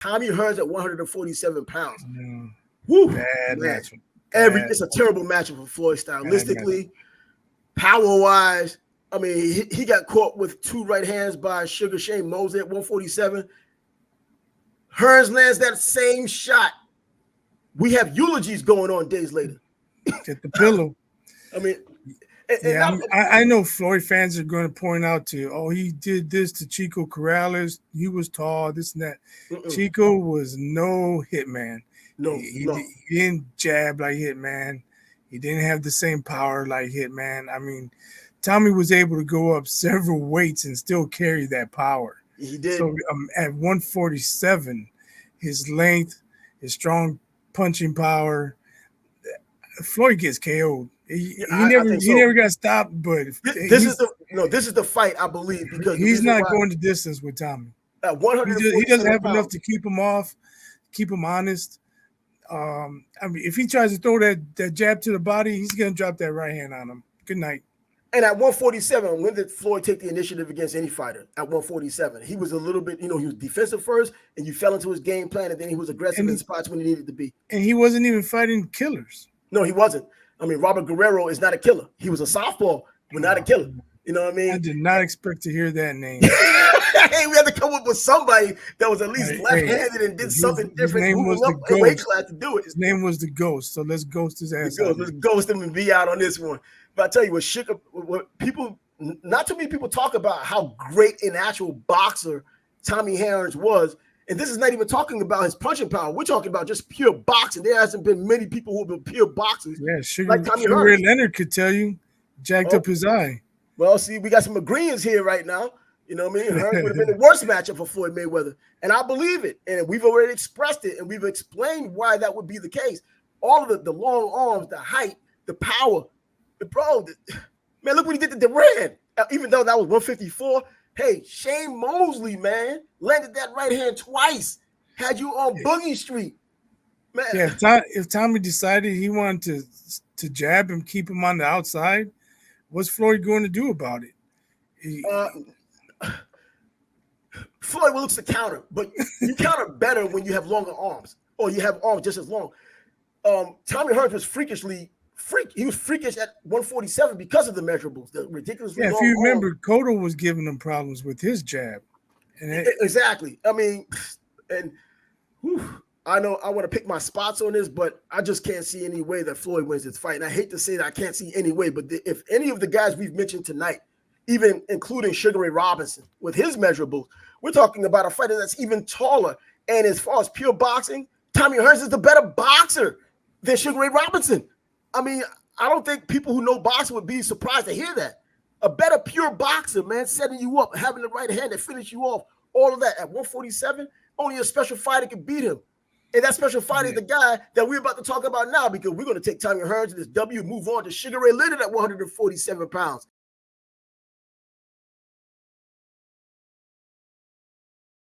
Tommy Hearns at 147 pounds. Woo, bad matchup. It's a terrible matchup for Floyd stylistically, power-wise. I mean, he got caught with 2 right hands by Sugar Shane Mosley at 147. Hearns lands that same shot. We have eulogies going on days later. Get the pillow. I mean, I know Floyd fans are going to point out he did this to Chico Corrales. He was tall, this and that. Chico was no hitman. No, he didn't jab like Hitman. He didn't have the same power like Hitman. I mean, Tommy was able to go up several weights and still carry that power. He did. So at 147, his length, his strong punching power, Floyd gets KO'd. He never got stopped, but this is the fight, I believe, because he's not going the distance with Tommy. At 100, he doesn't have enough to keep him off, keep him honest. I mean, if he tries to throw that jab to the body, he's gonna drop that right hand on him. Good night. And at 147, when did Floyd take the initiative against any fighter? At 147, he was a little bit, he was defensive first, and you fell into his game plan, and then he was aggressive in spots when he needed to be. And he wasn't even fighting killers. No, he wasn't. I mean, Robert Guerrero is not a killer. He was a southpaw, but not a killer. You know what I mean? I did not expect to hear that name. Hey, we had to come up with somebody that was at least left-handed and did something different. His name was the Ghost. Weight class to do it. His name was the Ghost. So let's ghost his ass. Let's ghost him and be out on this one. But I tell you what people, not too many people talk about how great an actual boxer Tommy Hearns was. And this is not even talking about his punching power. We're talking about just pure boxing. There hasn't been many people who have been pure boxers. Yeah, Sugar Ray Leonard could tell you, jacked up his eye. Well, see, we got some agreeants here right now. You know what I mean? Hearns would have been the worst matchup for Floyd Mayweather. And I believe it. And we've already expressed it. And we've explained why that would be the case. All of the long arms, the height, the power. Bro, man, look what he did to Duran. Even though that was 154. Hey, Shane Mosley, man, landed that right hand twice. Had you on Boogie Street. Man. Yeah, if Tommy decided he wanted to jab him, keep him on the outside, what's Floyd going to do about it? Floyd looks to counter, but you counter better when you have longer arms, or you have arms just as long. Tommy Hearns was he was freakish at 147 because of the measurables, the ridiculously long if you remember, arms. Cotto was giving him problems with his jab. Exactly. I mean, and I know I want to pick my spots on this, but I just can't see any way that Floyd wins this fight. And I hate to say that I can't see any way, but if any of the guys we've mentioned tonight, even including Sugar Ray Robinson with his measurables, we're talking about a fighter that's even taller. And as far as pure boxing, Tommy Hearns is the better boxer than Sugar Ray Robinson. I mean, I don't think people who know boxing would be surprised to hear that. A better pure boxer, man, setting you up, having the right hand that finish you off, all of that at 147, only a special fighter can beat him. And that special fighter is the guy that we're about to talk about now, because we're going to take Tommy Hearns to this W, move on to Sugar Ray Leonard at 147 pounds.